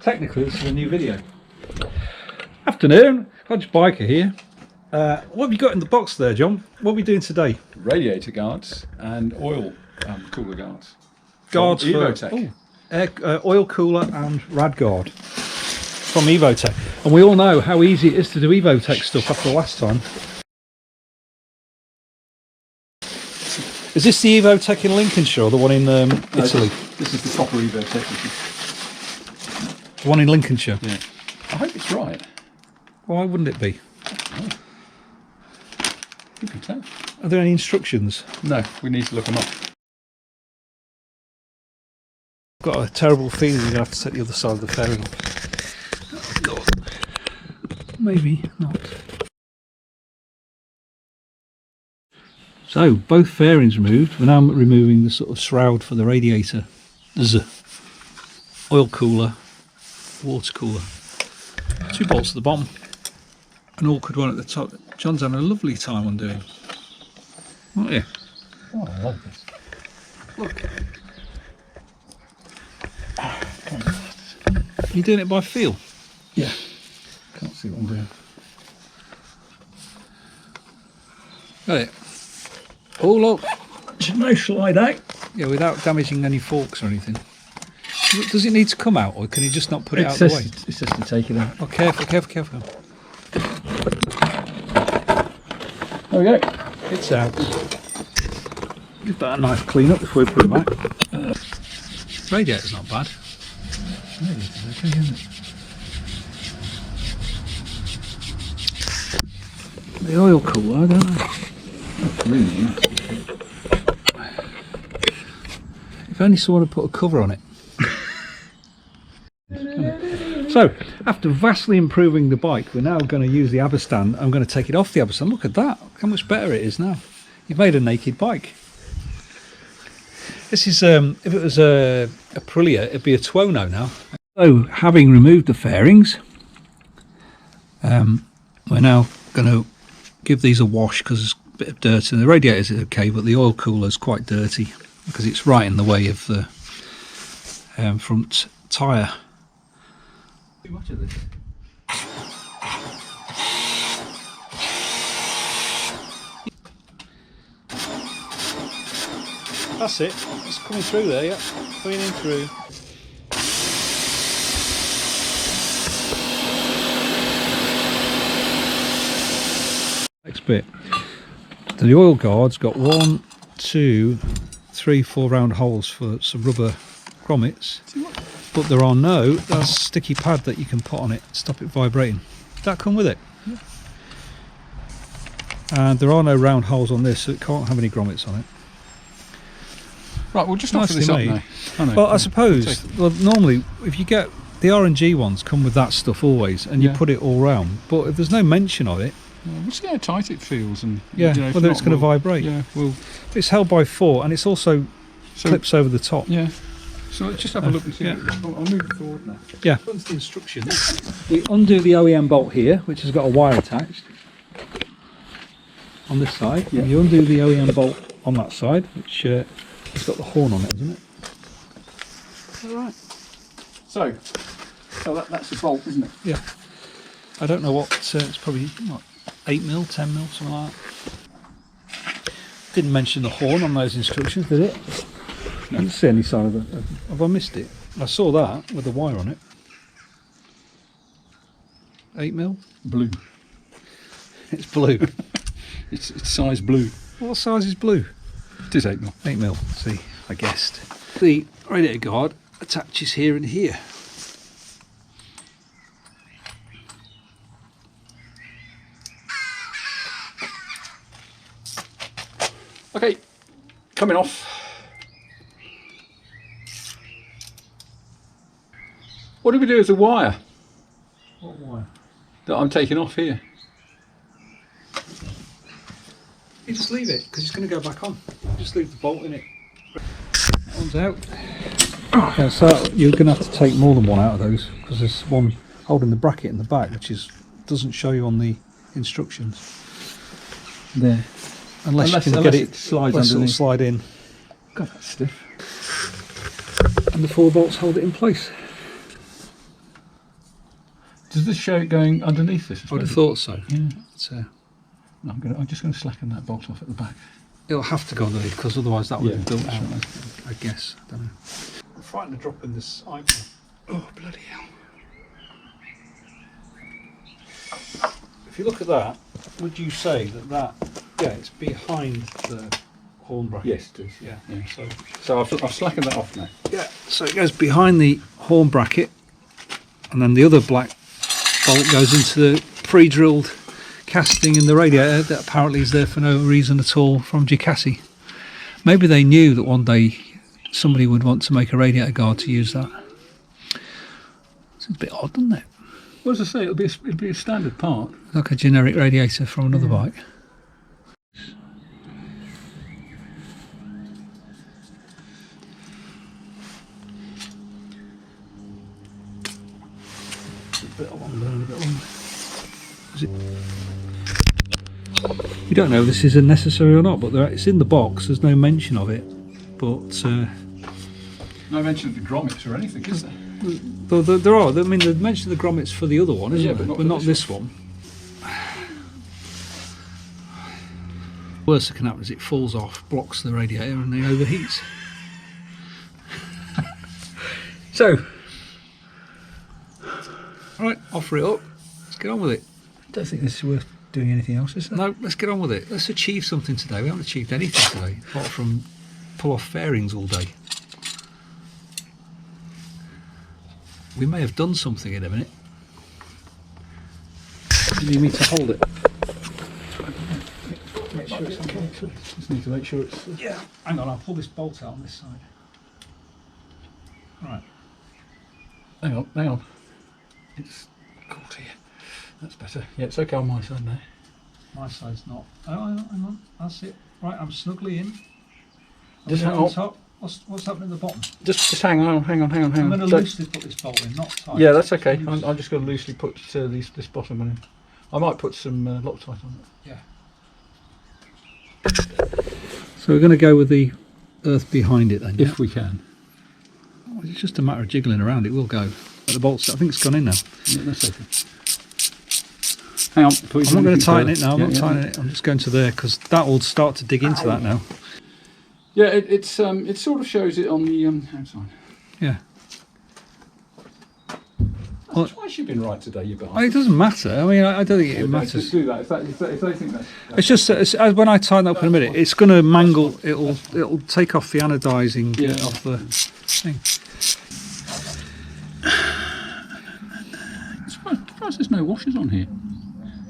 technically this is a new video. Afternoon, Hodge Biker here. What have you got in the box there, John? What are we doing today? Radiator guards and oil cooler guards. Guards from for Evotech. oil cooler and rad guard from Evotech. And we all know how easy it is to do Evotech stuff after last time. Is this the Evotech in Lincolnshire or the one in Italy? This is the proper Evotech. The one in Lincolnshire? Yeah. I hope it's right. Why wouldn't it be? Oh. You can tell. Are there any instructions? No, we need to look them up. I've got a terrible feeling you're going to have to set the other side of the fairing off. Maybe not. So, both fairings removed. We're now removing the sort of shroud for the radiator. There's a oil cooler, water cooler. 2 bolts at the bottom. An awkward one at the top. John's having a lovely time on doing. Aren't you? Oh, I love this. Look. You're doing it by feel? Yeah. Can't see what I'm doing. Got it. Oh look, no slide out. Yeah, without damaging any forks or anything. Does it need to come out, or can you just not put it out of the way? It's just to take it out. Oh, careful, careful, careful. There we go. It's out. Give that a nice clean up before we put it back. Radiator's not bad. Radiator's okay, isn't it? The oil cooler, I don't know. Really nice. If only someone had put a cover on it. So, after vastly improving the bike, we're now going to use the Aberstand. I'm going to take it off the Aberstand. Look at that. Look how much better it is now. You've made a naked bike. This is, if it was a Aprilia, it'd be a Tuono now. So, having removed the fairings, we're now going to give these a wash because there's a bit of dirt in the radiator. Is okay, but the oil cooler is quite dirty because it's right in the way of the front tyre. Too much of this. That's it. It's coming through there, yeah. Cleaning through. Next bit. The oil guard's got 1, 2, 3, 4 round holes for some rubber grommets, but there are no, that's a sticky pad that you can put on it to stop it vibrating. Does that come with it? Yeah. And there are no round holes on this, so it can't have any grommets on it. Right, we'll just offer this up now. Well, I suppose, well, normally if you get the R&G ones come with that stuff always, and you put it all round, but if there's no mention of it, we'll see how tight it feels, and whether it's going to vibrate. Yeah, it's held by 4 and it's also clips over the top. Yeah. So let's just have a look and see. I'll move it forward now. Yeah. That's the instructions. We undo the OEM bolt here, which has got a wire attached on this side. Yeah. And you undo the OEM bolt on that side, which has got the horn on it, hasn't it? All right. So that's the bolt, isn't it? Yeah. I don't know what. It's probably what, 8mm, 10mm, something like that. Didn't mention the horn on those instructions, did it? No. I didn't see any sign of it. Have I missed it? I saw that with the wire on it. 8mm? Blue. It's blue. it's size blue. What size is blue? It is 8mm. 8mm, see, I guessed. The radiator guard attaches here and here. Okay, coming off. What do we do with the wire? What wire? That I'm taking off here. You just leave it, because it's going to go back on. Just leave the bolt in it. That one's out. Yeah, so you're going to have to take more than one out of those, because there's one holding the bracket in the back, which doesn't show you on the instructions. There. Unless you can get it slides underneath. Slide in. God, that's stiff. And the 4 bolts hold it in place. Does this show it going underneath this? I would have thought so. Yeah. It's, I'm just going to slacken that bolt off at the back. it'll have to go underneath because otherwise that would have built out. Right. I guess. I don't know. I'm frightened of dropping this iPhone. Oh bloody hell! If you look at that, would you say that yeah, it's behind the horn bracket? Yes, it is. Yeah. So I've slackened that off now. Yeah. So it goes behind the horn bracket, and then the other black bolt goes into the pre-drilled casting in the radiator that apparently is there for no reason at all from Ducati. Maybe they knew that one day somebody would want to make a radiator guard to use that. It's a bit odd, doesn't it? Well, as I say, it'll be a standard part. Like a generic radiator from another bike. A bit longer and a bit longer. We don't know if this is necessary or not, but it's in the box. There's no mention of it. But No mention of the grommets or anything, is there? there are. I mean, they mentioned the grommets for the other one, isn't Yeah, there? but not for this one. Worst that can happen is it falls off, blocks the radiator, and it overheats. So, right, offer it up. Let's get on with it. I don't think this is worth doing anything else, is it? No, let's get on with it. Let's achieve something today. We haven't achieved anything today, apart from pull off fairings all day. We may have done something in a minute. You need me to hold it? Make sure it's okay. Just need to make sure it's... Yeah. Hang on, I'll pull this bolt out on this side. Right. Hang on. It's caught here. That's better. Yeah, it's okay on my side now. My side's not. Oh, hang on. That's it. Right, I'm snugly in. Just hang on on. top. What's happening at the bottom? Just hang on. I'm going to loosely put this bolt in, not tight. Yeah, that's okay. I'm just going to loosely put this bottom one in. I might put some Loctite on it. Yeah. So we're going to go with the earth behind it then, if we can. Well, it's just a matter of jiggling around. It will go. But the bolts, I think it's gone in now. Yeah, that's okay. Hang on. I'm not going to tighten it now. I'm not tightening it. I'm just going to there because that will start to dig into that now. Yeah, it sort of shows it on the outside. Yeah. Well, twice you've been right today, you bastard. It doesn't matter. I mean, I don't think it matters. Just do that. If they think that. It's just when I tighten up in a minute, it's going to mangle. It'll take off the anodizing off the thing. I'm surprised there's no washers on here.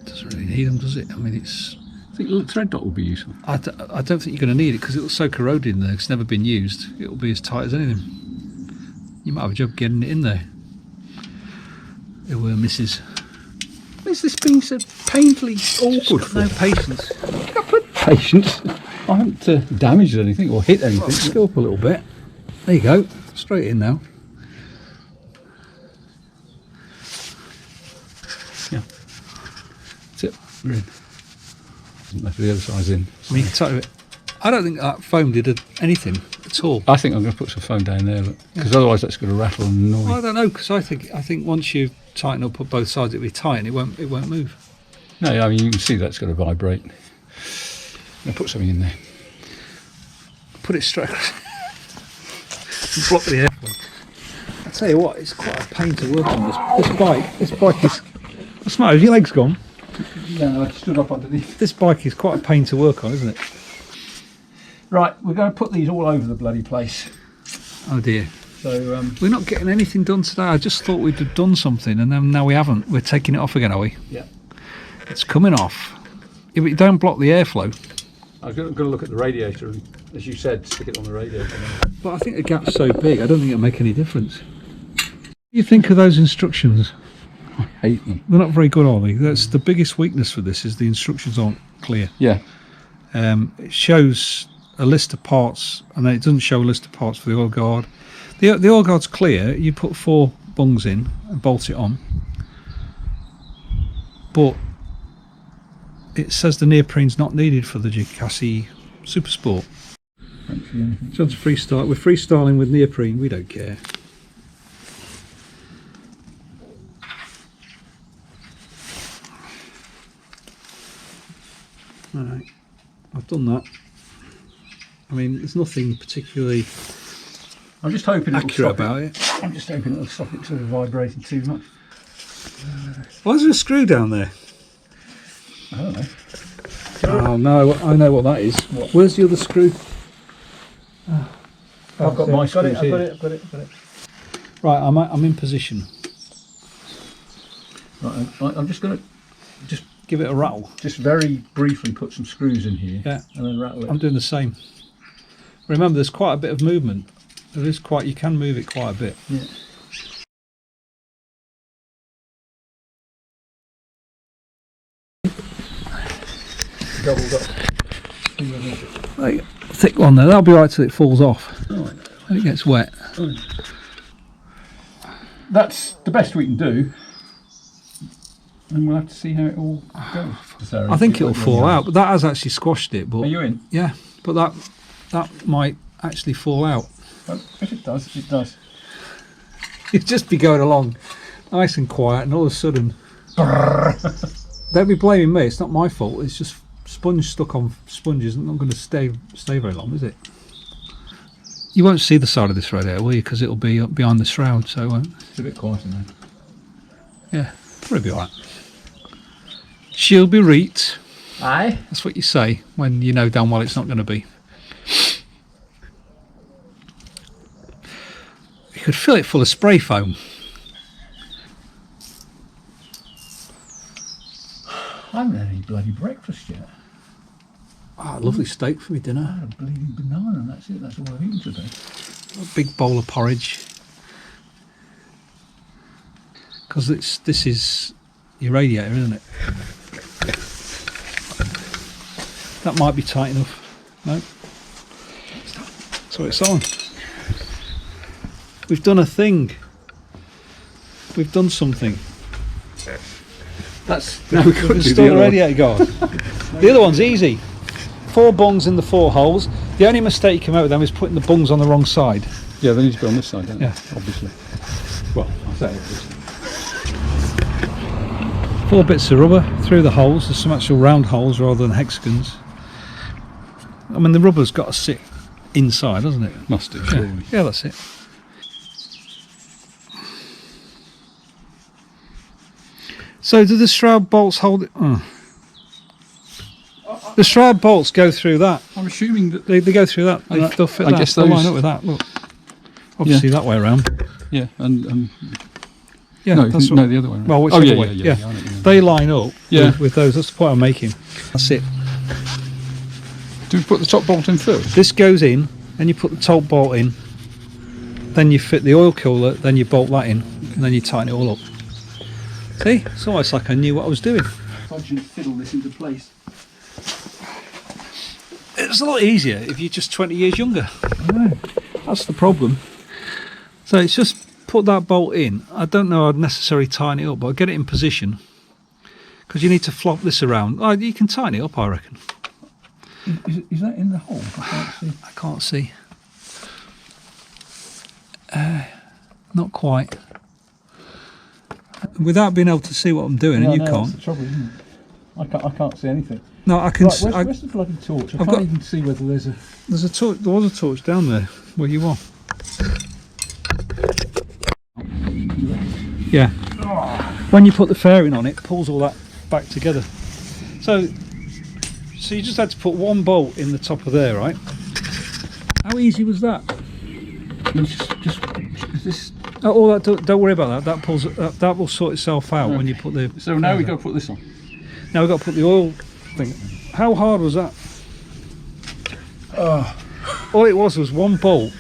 Doesn't really need them, does it? I mean, it's. I think a little thread dot would be useful. I don't think you're going to need it because it's so corroded in there. It's never been used. It'll be as tight as anything. You might have a job getting it in there. It were Mrs. Where's this been so painfully awkward for? No patience. Patience. I haven't damaged anything or hit anything. Let's go up a little bit. There you go. Straight in now. Yeah. That's it. We're in. Doesn't matter the other side's in. I mean, I don't think that foam did anything at all. I think I'm going to put some foam down there because otherwise that's going to rattle and annoy. I don't know because I think once you tighten up both sides, it'll be tight and it won't move. No, I mean you can see that's going to vibrate. I'll put something in there. Put it straight across. Block the airflow. I tell you what, it's quite a pain to work on this bike. This bike is. What's the matter? Have your legs gone? No, I stood up underneath. This bike is quite a pain to work on, isn't it? Right, we're going to put these all over the bloody place. Oh dear. So we're not getting anything done today. I just thought we'd have done something, and then now we haven't. We're taking it off again, are we? Yeah. It's coming off. If it don't block the airflow. I'm going to look at the radiator and, as you said, stick it on the radiator. But I think the gap's so big, I don't think it'll make any difference. What do you think of those instructions? I hate them. They're not very good, are they? That's the biggest weakness for this, is the instructions aren't clear. Yeah. It shows a list of parts, and then it doesn't show a list of parts for the oil guard. The oil guard's clear. You put 4 bungs in and bolt it on. But it says the neoprene's not needed for the Ducati Supersport. John's freestyle. We're freestyling with neoprene. We don't care. Alright, I've done that. I mean, there's nothing particularly I'm just hoping accurate about it. I'm just hoping it'll stop it sort of vibrating too much. Why is there a screw down there? I don't know. Oh no, I know what that is. Where's the other screw? I've got my screws here. I've got it. Right, I'm in position. Right, I'm just going to Give it a rattle. just very briefly put some screws in here. Yeah. And then rattle it. I'm doing the same. Remember, there's quite a bit of movement. There is quite. You can move it quite a bit. Yeah. Doubled up. Like, thick one there. That'll be right till it falls off. Right. And it gets wet. That's the best we can do. And we'll have to see how it all goes. Sarah, I think it'll fall out, but that has actually squashed it. But Are you in? yeah, but that might actually fall out. Well, if it does, it does. You'd just be going along nice and quiet, and all of a sudden, they'll be blaming me. It's not my fault. It's just sponge stuck on sponge isn't going to stay very long, is it? You won't see the side of this radiator, will you? Because it'll be up behind the shroud, so it won't. It's a bit quieter now. Yeah, probably be alright. She'll be reet. Aye. That's what you say when you know damn well it's not going to be. You could fill it full of spray foam. I haven't had any bloody breakfast yet. Ah, lovely steak for me I dinner. had a bleeding banana and that's it. That's all I've eaten today. A big bowl of porridge. Because this is your radiator, isn't it? That might be tight enough. No. So it's on. We've done a thing. We've done something. That's We've installed a radiator guard. The other one's easy. 4 bungs in the 4 holes. The only mistake you came out with them is putting the bungs on the wrong side. Yeah, they need to be on this side, don't they? Yeah. Obviously. Well, I say obviously. 4 bits of rubber through the holes. There's some actual round holes rather than hexagons. I mean, the rubber's got to sit inside, doesn't it? Must do, Yeah, surely. yeah, that's it. So do the shroud bolts hold it? Oh. The shroud bolts go through that. I'm assuming that. They go through that. They'll fit I that. guess They'll line those- up with that. Look, obviously that way around. Yeah, and Yeah, no, that's no, what, the other way around. well, whichever yeah, way. yeah. Yeah. I know what you mean. They line up Yeah. with those. That's the point I'm making. That's it. Do we put the top bolt in first? This goes in, then you put the top bolt in, then you fit the oil cooler, then you bolt that in, and then you tighten it all up. See? It's almost like I knew what I was doing. Fudge and fiddle this into place. It's a lot easier if you're just 20 years younger. That's the problem. So it's just put that bolt in. I don't know I'd necessarily tighten it up, but I'll get it in position. Because you need to flop this around. Oh, you can tighten it up, I reckon. Is that in the hole? I can't see. I can't see. Not quite. Without being able to see what I'm doing, and you That's can't. the trouble, isn't it? I can't see anything. No, I can. Right, where's the bloody torch? I I've can't got- even see whether there's a. There's a torch. There was a torch down there where you are. Yeah. When you put the fairing on, it pulls all that back together. So you just had to put one bolt in the top of there, right? How easy was that? Just this. Oh, all that. Don't worry about that. That pulls. That will sort itself out when you put the. So now we've got to put this on. Now we've got to put the oil thing. How hard was that? All it was one bolt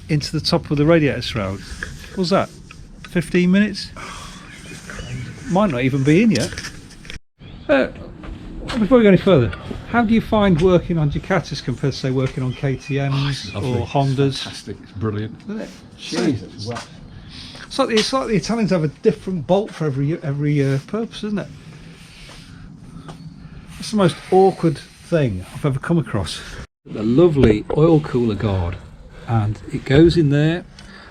into the top of the radiator shroud. What was that? 15 minutes? Might not even be in yet. Before we go any further, how do you find working on Ducatis compared to say working on KTMs or Hondas? Fantastic. It's brilliant. Isn't it? Jesus. Wow. It's like the Italians have a different bolt for every purpose, isn't it? It's the most awkward thing I've ever come across. The lovely oil cooler guard, and it goes in there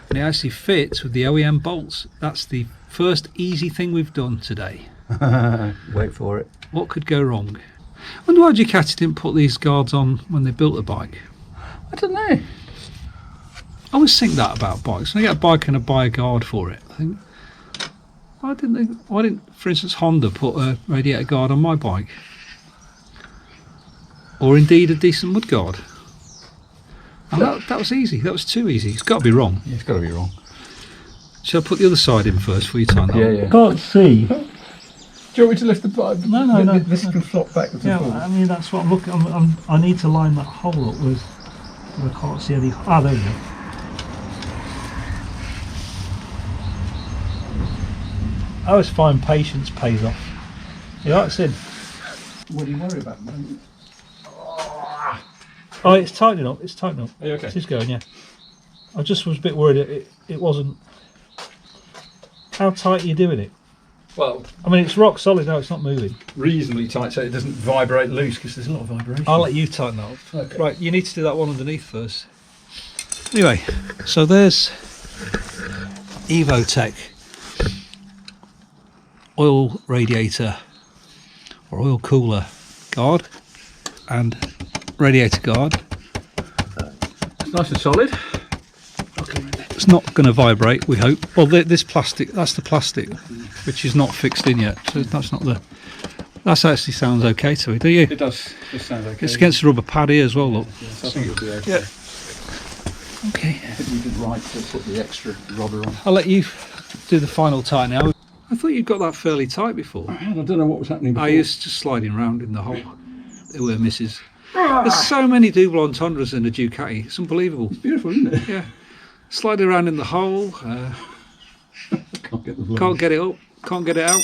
and it actually fits with the OEM bolts. That's the first easy thing we've done today. Wait for it. What could go wrong? I wonder why Ducati didn't put these guards on when they built the bike. I don't know. I always think that about bikes. When I get a bike and I buy a guard for it, I think, why didn't, for instance, Honda put a radiator guard on my bike? Or indeed a decent mud guard. And that was easy. That was too easy. It's got to be wrong. Yeah, it's got to be wrong. Shall I put the other side in first for you, time? Yeah. Can't see. Do you want me to lift the bike? No. This can flop backwards and forwards. I mean, that's what I'm looking. I need to line that hole up with. I can't see any. Ah, there we go. I always find patience pays off. You know what, Sid? What do you worry about, man? Oh, it's tightening up. It's tightening up. Are you okay? It is going, yeah. I just was a bit worried it wasn't. How tight are you doing it? Well, I mean, it's rock solid now. It's not moving. reasonably tight so it doesn't vibrate loose because there's a lot of vibration. I'll let you tighten that up. Okay. Right, you need to do that one underneath first. Anyway, so there's Evotech oil radiator or oil cooler guard and radiator guard. It's nice and solid. It's not going to vibrate, we hope. Well, this plastic, that's the plastic, which is not fixed in yet. So that's not the. That actually sounds okay to me, do you? It does. It sounds okay. It's against the rubber pad here as well, look. Yes, I think it'll be okay. Yeah. Okay. I think you did right to put the extra rubber on. I'll let you do the final tie now. I thought you'd got that fairly tight before. I don't know what was happening before. I used to sliding around in the hole. There were misses. There's so many double entendres in the Ducati. It's unbelievable. It's beautiful, isn't it? Yeah. Sliding around in the hole. Can't get the blood. Can't get it up. Can't get it out.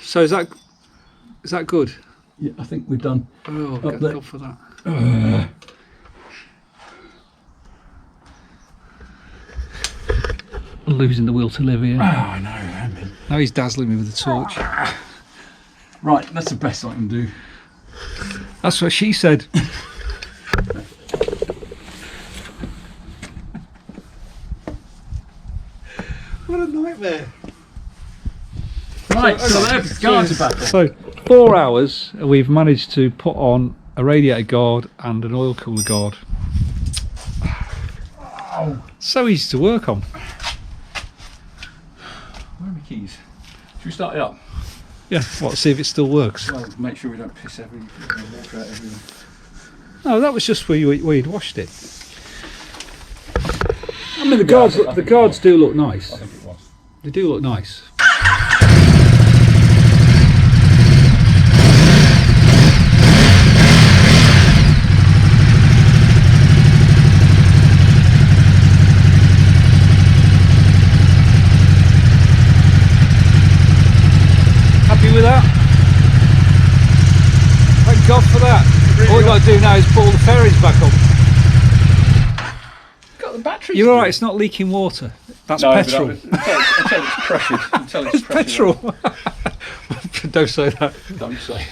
So is that good? Yeah, I think we're done. Oh, Up get there. God for that. Losing the will to live here. Oh, I know. I mean. Now he's dazzling me with the torch. Right, that's the best I can do. That's what she said. What a nightmare. Right, so there's guards are back. So 4 hours we've managed to put on a radiator guard and an oil cooler guard. Oh. So easy to work on. Where are my keys? Should we start it up? Yeah, what, see if it still works. Well, make sure we don't piss water out everywhere. No, that was just where you'd washed it. I mean, the guards do look nice. I think it was. They do look nice. Happy with that? Thank God for that. All we got to do now is put all the fairings back up. Got the battery. You're alright, it's not leaking water. That's petrol. Until it's pressured. Until it's Petrol. Don't say that. Don't say.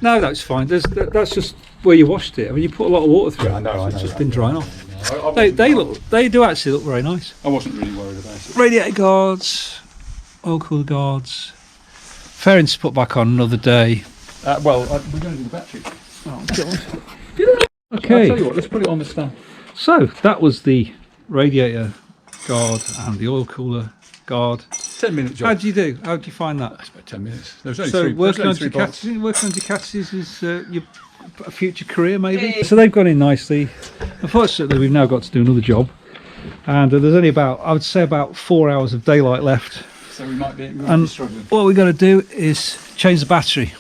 No, that's fine. That's just where you washed it. I mean, you put a lot of water through it. I know. It's just been drying off. I They do actually look very nice. I wasn't really worried about it. Radiator guards, oil cooler guards, fairings to put back on another day. Well, we're going to do the battery. Okay. I'll tell you what, let's put it on the stand. So that was the radiator guard and the oil cooler guard. 10-minute job. How do you do? How do you find that? That's about 10 minutes. There's only So three. working on Ducatis is your future career, maybe. So they've gone in nicely. Unfortunately, we've now got to do another job, and there's only I would say about 4 hours of daylight left. So we might be And struggling. what we're going to do is change the battery.